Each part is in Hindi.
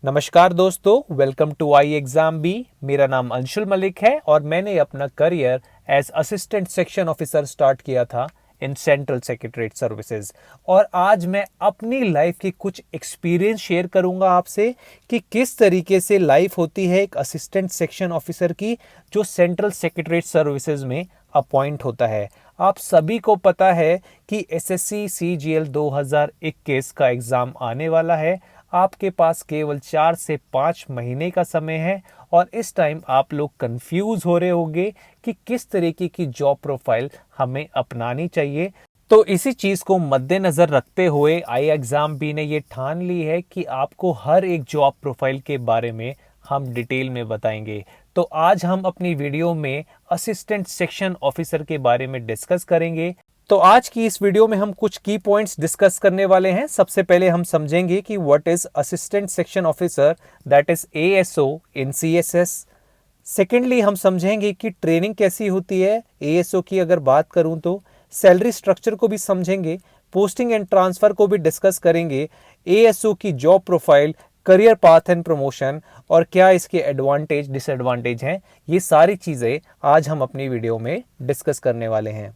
नमस्कार दोस्तों, welcome to I exam B. मेरा नाम अंशुल मलिक है और मैंने अपना career as assistant section officer start किया था इन सेंट्रल सेक्रेटरीट सर्विसेज। और आज मैं अपनी लाइफ की कुछ एक्सपीरियंस शेयर करूंगा आपसे कि किस तरीके से लाइफ होती है एक असिस्टेंट सेक्शन ऑफिसर की जो सेंट्रल सेक्रेटरीट सर्विसेज में अपॉइंट होता है। आप सभी को पता है कि एसएससी सीजीएल 2021 का एग्ज़ाम आने वाला है। आपके पास केवल 4 से 5 महीने का समय है और इस टाइम आप लोग कंफ्यूज हो रहे होंगे कि किस तरीके की जॉब प्रोफाइल हमें अपनानी चाहिए। तो इसी चीज़ को मद्देनज़र रखते हुए आई एग्ज़ाम बी ने ये ठान ली है कि आपको हर एक जॉब प्रोफाइल के बारे में हम डिटेल में बताएंगे। तो आज हम अपनी वीडियो में असिस्टेंट सेक्शन ऑफिसर के बारे में डिस्कस करेंगे। तो आज की इस वीडियो में हम कुछ की पॉइंट्स डिस्कस करने वाले हैं। सबसे पहले हम समझेंगे कि what is assistant section officer, that is ASO in CSS. Secondly हम समझेंगे कि ट्रेनिंग कैसी होती है एएसओ की। अगर बात करूं तो सैलरी स्ट्रक्चर को भी समझेंगे, पोस्टिंग एंड ट्रांसफर को भी डिस्कस करेंगे, एएसओ की job profile, career path and promotion और क्या इसके एडवांटेज डिसएडवांटेज हैं। ये सारी चीज़ें आज हम अपनी वीडियो में डिस्कस करने वाले हैं।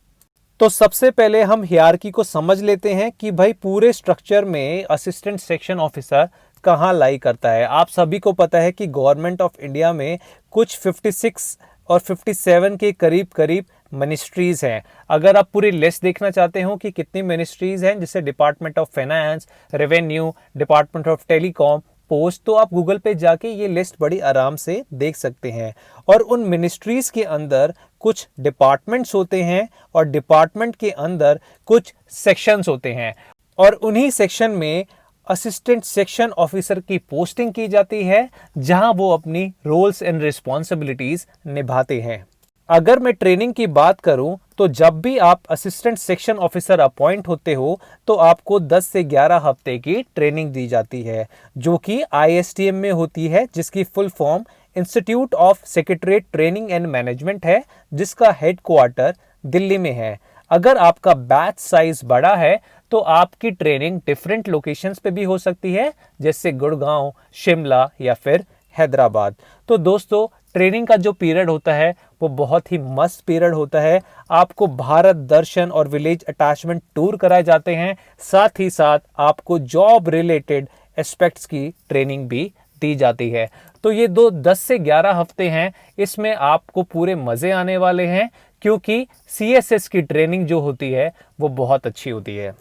तो सबसे पहले हम हियरार्की को समझ लेते हैं कि भाई पूरे स्ट्रक्चर में असिस्टेंट सेक्शन ऑफिसर कहाँ लाई करता है। आप सभी को पता है कि गवर्नमेंट ऑफ इंडिया में कुछ 56 और 57 के करीब करीब मिनिस्ट्रीज हैं। अगर आप पूरी लिस्ट देखना चाहते हो कि कितनी मिनिस्ट्रीज हैं, जैसे department of finance, revenue, department of telecom, post, तो आप गूगल पे जाके ये लिस्ट बड़ी आराम से देख सकते हैं। और उन मिनिस्ट्रीज के अंदर कुछ डिपार्टमेंट्स होते हैं और डिपार्टमेंट के अंदर कुछ सेक्शंस होते हैं और उन्हीं सेक्शन में असिस्टेंट सेक्शन ऑफिसर की पोस्टिंग की जाती है, जहां वो अपनी रोल्स एंड रिस्पॉन्सिबिलिटीज निभाते हैं। अगर मैं ट्रेनिंग की बात करूं तो जब भी आप असिस्टेंट सेक्शन ऑफिसर अपॉइंट होते हो तो आपको 10 से 11 हफ्ते की ट्रेनिंग दी जाती है, जो कि आईएसटीएम में होती है, जिसकी full form institute of secretariat training and management है, जिसका हेडक्वार्टर दिल्ली में है। अगर आपका बैच साइज बड़ा है तो आपकी ट्रेनिंग डिफरेंट लोकेशंस पे भी हो सकती है, जैसे गुड़गांव, शिमला या फिर हैदराबाद। तो दोस्तों, ट्रेनिंग का जो पीरियड होता है वो बहुत ही मस्त पीरियड होता है। आपको भारत दर्शन और विलेज अटैचमेंट टूर कराए जाते हैं, साथ ही साथ आपको जॉब रिलेटेड एस्पेक्ट्स की ट्रेनिंग भी दी जाती है। तो ये 10 से 11 हफ्ते हैं, इसमें आपको पूरे मज़े आने वाले हैं, क्योंकि सीएसएस की ट्रेनिंग जो होती है वो बहुत अच्छी होती है।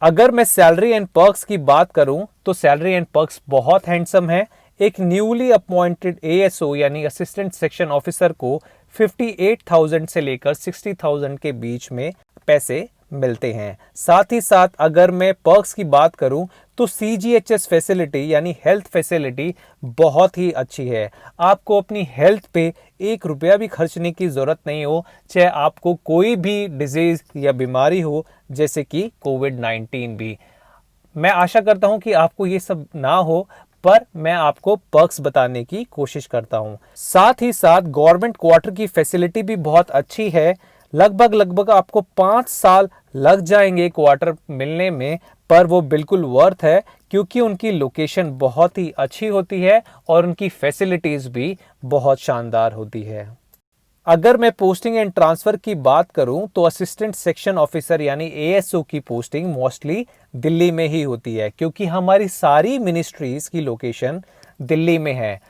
अगर मैं सैलरी एंड पर्क्स की बात करूं तो सैलरी एंड पर्क्स बहुत हैंडसम है। एक न्यूली अपॉइंटेड एएसओ यानी असिस्टेंट सेक्शन ऑफिसर को 58,000 से लेकर 60,000 के बीच में पैसे मिलते हैं। साथ ही साथ अगर मैं पर्क्स की बात करूं तो सीजीएचएस फैसिलिटी यानी हेल्थ फैसिलिटी बहुत ही अच्छी है। आपको अपनी हेल्थ पे 1 रुपया भी खर्चने की ज़रूरत नहीं हो, चाहे आपको कोई भी डिजीज़ या बीमारी हो, जैसे कि कोविड-19 भी। मैं आशा करता हूं कि आपको ये सब ना हो, पर मैं आपको पर्क्स बताने की कोशिश करता हूं। साथ ही साथ गवर्नमेंट क्वार्टर की फैसिलिटी भी बहुत अच्छी है। लगभग आपको 5 साल लग जाएंगे क्वार्टर मिलने में, पर वो बिल्कुल वर्थ है, क्योंकि उनकी लोकेशन बहुत ही अच्छी होती है और उनकी फैसिलिटीज़ भी बहुत शानदार होती है। अगर मैं पोस्टिंग एंड ट्रांसफ़र की बात करूं तो असिस्टेंट सेक्शन ऑफिसर यानी एएसओ की पोस्टिंग मोस्टली दिल्ली में ही होती है, क्योंकि हमारी सारी मिनिस्ट्रीज़ की लोकेशन दिल्ली में है।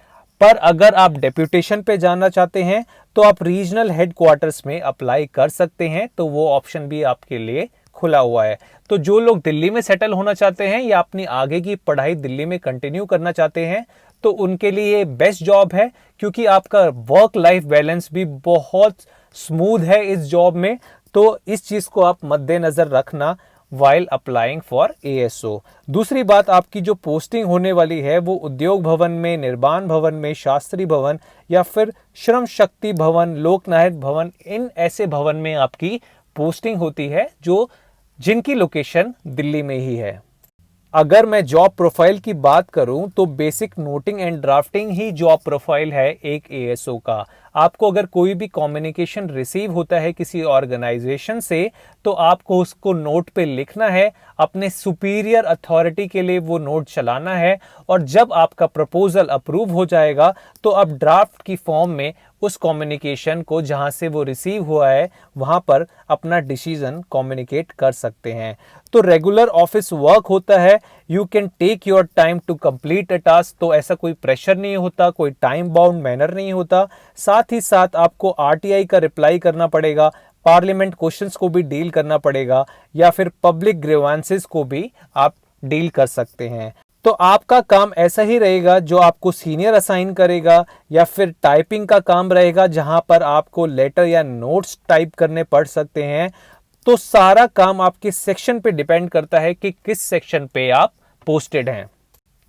पर अगर आप डेप्यूटेशन पे जाना चाहते हैं तो आप रीजनल हेडक्वार्टर्स में अप्लाई कर सकते हैं, तो वो ऑप्शन भी आपके लिए खुला हुआ है। तो जो लोग दिल्ली में सेटल होना चाहते हैं या अपनी आगे की पढ़ाई दिल्ली में कंटिन्यू करना चाहते हैं तो उनके लिए बेस्ट जॉब है, क्योंकि आपका वर्क लाइफ बैलेंस भी बहुत स्मूथ है इस जॉब में। तो इस चीज़ को आप मद्देनज़र रखना वाइल अप्लाइंग फॉर एएसओ। दूसरी बात, आपकी जो पोस्टिंग होने वाली है वो उद्योग भवन में, निर्माण भवन में, शास्त्री भवन या फिर श्रम शक्ति भवन, लोकनायक भवन, इन ऐसे भवन में आपकी पोस्टिंग होती है जो जिनकी लोकेशन दिल्ली में ही है। अगर मैं जॉब प्रोफाइल की बात करूं तो basic noting and drafting he job profile है एक एएसओ का। आपको अगर कोई भी कम्युनिकेशन रिसीव होता है किसी ऑर्गेनाइजेशन से, तो आपको उसको नोट पे लिखना है, अपने सुपीरियर अथॉरिटी के लिए वो नोट चलाना है, और जब आपका प्रपोजल अप्रूव हो जाएगा तो आप ड्राफ्ट की फॉर्म में उस कम्युनिकेशन को जहां से वो रिसीव हुआ है वहां पर अपना डिसीजन कम्युनिकेट कर सकते हैं। तो रेगुलर ऑफिस वर्क होता है, you can take your time to complete a task, तो ऐसा कोई प्रेशर नहीं होता, कोई टाइम बाउंड मैनर नहीं होता। साथ ही साथ आपको आरटीआई का रिप्लाई करना पड़ेगा, पार्लियामेंट क्वेश्चंस को भी डील करना पड़ेगा, या फिर पब्लिक ग्रीवांसेस को भी आप डील कर सकते हैं। तो आपका काम ऐसा ही रहेगा जो आपको सीनियर असाइन करेगा, या फिर टाइपिंग का काम रहेगा जहां पर आपको लेटर या नोट्स टाइप करने पड़ सकते हैं। तो सारा काम आपके सेक्शन पे डिपेंड करता है कि किस सेक्शन पे आप पोस्टेड हैं।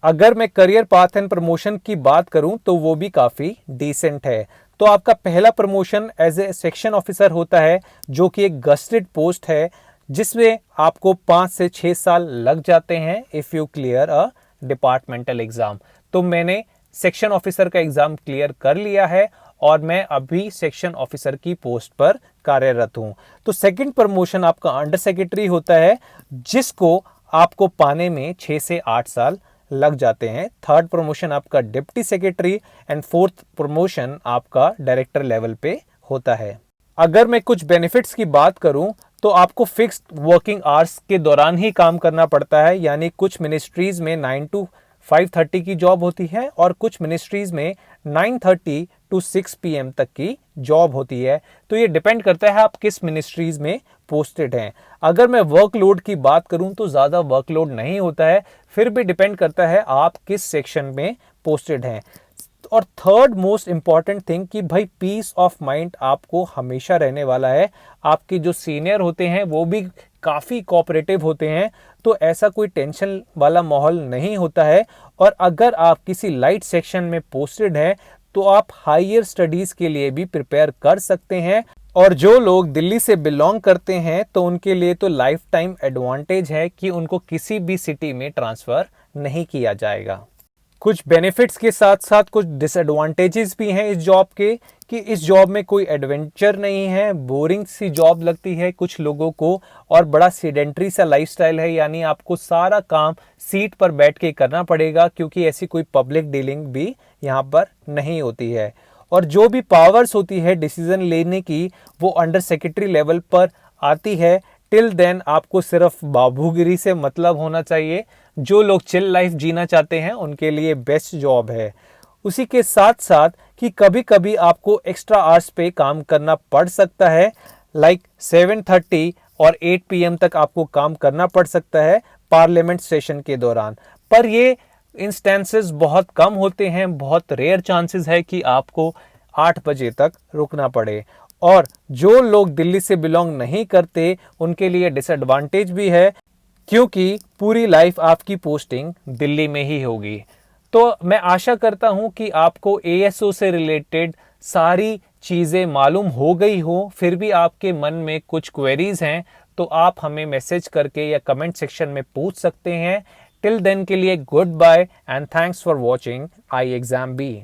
अगर मैं करियर पाथ एंड प्रमोशन की बात करूं तो वो भी काफी डिसेंट है। तो आपका पहला promotion as a section officer होता है, जो कि एक गस्टेड पोस्ट है, जिसमें आपको 5 से 6 साल लग जाते हैं if you clear a departmental exam. तो मैंने सेक्शन ऑफिसर का एग्जाम क्लियर कर लिया है और मैं अभी सेक्शन ऑफिसर की पोस्ट पर कार्यरत हूं। तो सेकंड प्रमोशन आपका अंडर सेक्रेटरी होता है, जिसको आपको पाने में 6 से 8 साल लग जाते हैं। थर्ड प्रमोशन आपका deputy secretary, and fourth promotion आपका डायरेक्टर लेवल पे होता है। अगर मैं कुछ बेनिफिट्स की बात करूं तो आपको फिक्स्ड वर्किंग आवर्स के दौरान ही काम करना पड़ता है, यानी कुछ मिनिस्ट्रीज में 9 to 5:30 की जॉब होती है और कुछ मिनिस्ट्रीज में 9:30 to 6 PM तक की जॉब होती है। तो ये डिपेंड करता है आप किस मिनिस्ट्रीज में पोस्टेड हैं। अगर मैं वर्कलोड की बात करूं तो ज़्यादा वर्कलोड नहीं होता है, फिर भी डिपेंड करता है आप किस सेक्शन में पोस्टेड हैं। और थर्ड मोस्ट इंपॉर्टेंट थिंग कि भाई पीस ऑफ माइंड आपको हमेशा रहने वाला है। आपके जो सीनियर होते हैं वो भी काफ़ी कोऑपरेटिव होते हैं, तो ऐसा कोई टेंशन वाला माहौल नहीं होता है। और अगर आप किसी लाइट सेक्शन में पोस्टेड हैं तो आप हायर स्टडीज़ के लिए भी प्रिपेयर कर सकते हैं। और जो लोग दिल्ली से बिलोंग करते हैं तो उनके लिए तो लाइफ टाइम एडवांटेज है कि उनको किसी भी सिटी में ट्रांसफ़र नहीं किया जाएगा। कुछ बेनिफिट्स के साथ साथ कुछ डिसएडवांटेजेस भी हैं इस जॉब के, कि इस जॉब में कोई एडवेंचर नहीं है, बोरिंग सी जॉब लगती है कुछ लोगों को, और बड़ा सीडेंट्री सा लाइफस्टाइल है, यानी आपको सारा काम सीट पर बैठ के करना पड़ेगा, क्योंकि ऐसी कोई पब्लिक डीलिंग भी यहाँ पर नहीं होती है। और जो भी पावर्स होती है डिसीजन लेने की वो अंडर सेक्रेटरी लेवल पर आती है। टिल देन आपको सिर्फ बाबूगिरी से मतलब होना चाहिए। जो लोग चिल लाइफ जीना चाहते हैं उनके लिए बेस्ट जॉब है। उसी के साथ साथ कि कभी कभी आपको एक्स्ट्रा आवर्स पे काम करना पड़ सकता है, लाइक 7:30 और 8 PM तक आपको काम करना पड़ सकता है पार्लियामेंट सेशन के दौरान। पर ये इंस्टेंसेस बहुत कम होते हैं, बहुत रेयर चांसेस है कि आपको 8 बजे तक रुकना पड़े। और जो लोग दिल्ली से बिलोंग नहीं करते उनके लिए डिसएडवांटेज भी है, क्योंकि पूरी लाइफ आपकी पोस्टिंग दिल्ली में ही होगी। तो मैं आशा करता हूं कि आपको एएसओ से रिलेटेड सारी चीज़ें मालूम हो गई हो। फिर भी आपके मन में कुछ क्वेरीज हैं तो आप हमें मैसेज करके या कमेंट सेक्शन में पूछ सकते हैं। टिल देन के लिए goodbye and thanks for watching I exam B.